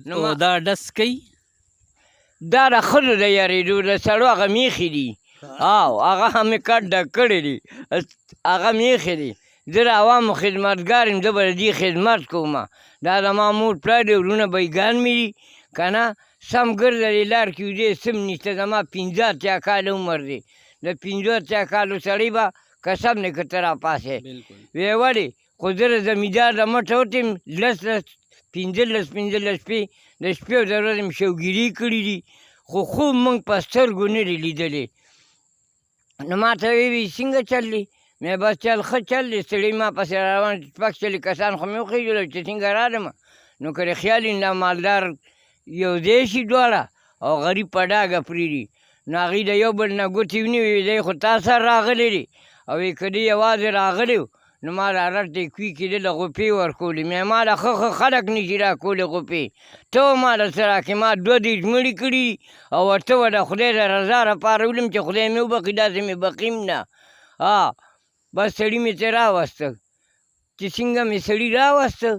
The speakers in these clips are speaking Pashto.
نو دا ډس کوي دا د ښځو د یارېدو د سړو هغه میښې دي او هغه هم مې کټ ډک کړی دي هغه میښې دي زه د عوامو خدمتګار یم زه به د دې خدمت کوم دا زما مور پلار دي ورونه بېګان مې دي که نه سم ګرځه دې لار کې وزې سم نشته زما 15 کاله عمر دی د 15 کالو سړی به قسم دی که ته راپاسې ویې ولې خو زه د زمیندار د مټه وتې یم 15 شپې د شپې او د ورځې مې شوګیري کړي دي خو خوب موږ په سترګو نه دي لیدلی نو ما ته ویې څنګه چل دی مې بس چل ښه چل دی سړي ما پسې را روان شپږ چلې کسان خو مې وخېږل چې څنګه رالم نو که د خیال دا مالدار یو ځای شي دواړه او غریب په ډاګه پرېږدي نو هغوی د یو بل نه ګوتې ونیوې دی خو تا سره راغلی دی او که دی یوازې راغلی و نو ما د رټ دی کوي کېدله غوپې ورکولې مې ما له ښه خلک نشي راکولې غوپې ته ما له څه راکړې ما 2 دېرش مړي کړي دي او ورته به د خدای د رضا لپاره ولم چې خدای مې وبخي داسې مې بخیم نه بس سړي مې ترې راوسته چې څنګه مې سړي راوسته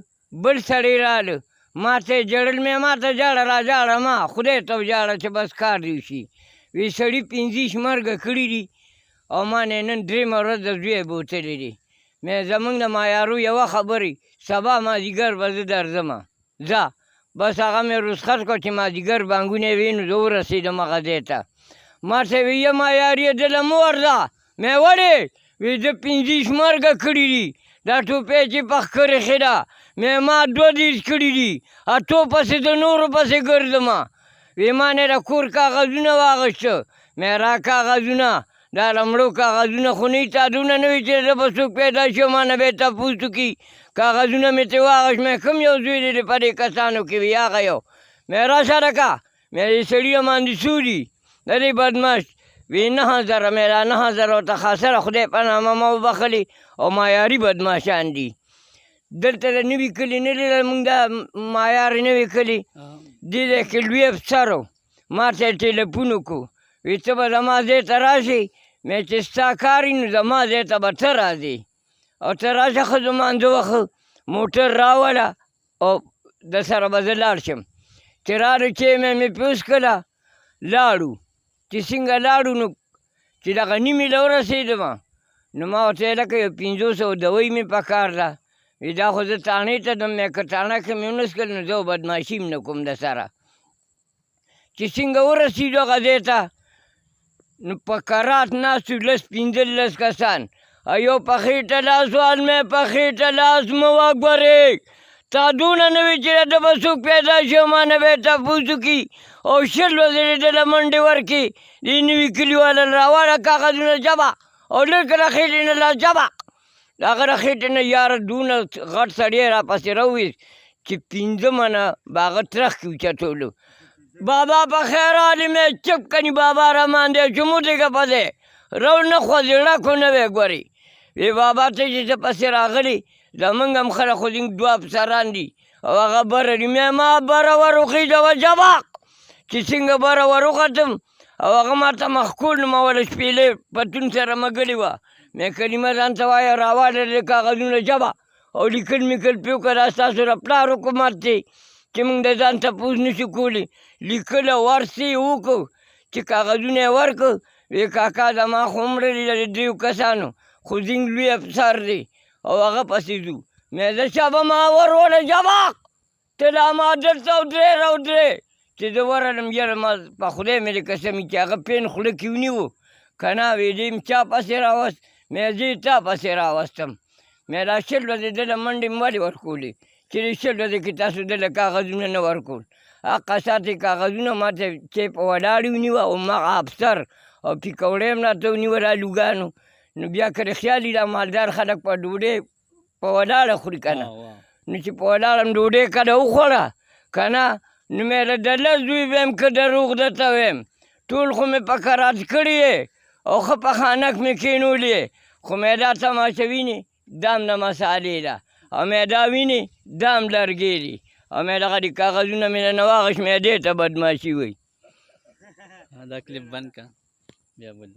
بل سړی راله ما ته یې ژړل مې ما ته ژاړه را ژاړه ما خدای ته وژاړه چې بس کار دې وشي وی سړي 15 مرګه کړي دي او ما نه نن 3مه ورځ د زوی بوتلی دي مې زمونږ د مایارو یوه خبرې سبا مازدیګر به زه درځمه ځه بس هغه مې رخصت کړ چې مازدیګر بانګونه یې وي نو زه ورسېدم هغه ځای ته ما ته وی یم مایار یې دله مه ورځه مې ولې وی زه 15 مرګه کړي دي دا ټوپۍ چې په ښکر ایښې ده مې ما 2 دېرش کړي دي اتو پسې د نورو پسې ګرځمه وی ما نه د کور کاغذونه واغېسته مې را کاغذونه دا د مړو کاغذونه خو نه تا دونه نه وي چې زه به څوک پیدا شي ما نه به یې تپوس وکړي کاغذونه مې ترې واغېست مې کوم یو زوی دی په دې کسانو کې وي هغه یو مې راسره که مې دې سړي باندې څو دي د دې بدماش وی 9000 مې را 9000 ورته خاصره خدای په نامه ما وبخلي او معیاري بدماشان دي دلته د نوي کلي نه دی مونږ دا معیار نوي کلي دې ځای کې لوی افسر و ما ته یې ټېلیفون وکړو وی ته به زما ځای ته راشې مې چې ستا کار وي نو زما ځای ته به ته راځې او ته راشه ښه زمانځه وخه موټر راوله او د سره به زه لاړ شم چې راړو چې مې پیوس کړله لاړو چې څنګه لاړو نو چې دغه نیمې له ورسېدم نو ما ورته ویل لکه یو 500 دوی مې په کار ده وی دا خو زه تاڼې ته ځم مې که تاڼه کې مې ونه څکل نو زه بدماشي هم نه کوم د سره چې څنګه ورسېدو هغه ځای ته نو په کرات ناستو 10-15 کسان یو په خېټه لاس وال مې په خېټه لاس مه وګورې تا دونه نه وي چې ده به څوک پیدا شي او ما نه به یې تپوس وکړي او 100 ورځې ده له منډې ورکړي دې نوي کلیواله راواړه کاغذونه جبه او لږ له خېټې نه لاس جبه د هغه د خېټې نه یاره دونه غټ سړی راپسې راوویست چې 15 منه به هغه ترخ کې اوچتولو بابا په خیر حالې مې چپ کنی بابا رمان دی چمو دیگه پسې رو نه خوځي ړکو نه وی ګورې وی بابا ته چې څه پسې راغلي زمونږ هم خلک خو ځینې 2 افسران دي او هغه بره دي مې ما بره وروخېږه جباق چې څنګه بره وروختم او هغه ما ته مخکول نو ما وله شپېلې پتون سره مګلې وه مې کلمه ځان ته وایه راواله دې کاغذونه جبه او لیکل میکل پې وکړه دا ستاسو د پلار حکومت دی چې موږ د ځان تپوس نشو کولی لیکله ورسې وکړو چې کاغذونه یې ورکړو وی کاکا زما خو مړه دي د 3 کسانو خو ځینګ لوی افسر دی او هغه پسې ځو مې زه شابه ما وروله جباق ته دا ما دلته ودرې چې زه ورغلم یاره ما په خدای مې د قسم چې هغه پین خوله کې ونیو که نه وی دې چا پسې راوست مې زه یې تا پسې راوستم مې دا 100 ورځې دله منډې مې ولې ورکولې چې د 100 ورځې کې تاسو دله کاغذونه نه ورکول حقه ساتې کاغذونه ما ته چې په ولاړې ونیوه او مغه افسر او پیکوړې هم راته ونیوه دا لوګانو نو بیا که د خیال وي دا مالدار خلک په ډوډۍ په ولاړه خوري که نه نو چې په ولاړه م ډوډۍ کله وخوړه که نه نو مې د 10 زوی ویم که دروغ درته ویم ټول خو مې په کرات کړي او ښه په خانک مې کښېنولې خو مې دا تماشه وینې دا هم د مسالې ده او مې دا وینې دا هم لرګې دي او مې دغه د کاغذونه مې نه واغېست مې دې ته بدماشي وایي دا کلیپ بند که بیا بل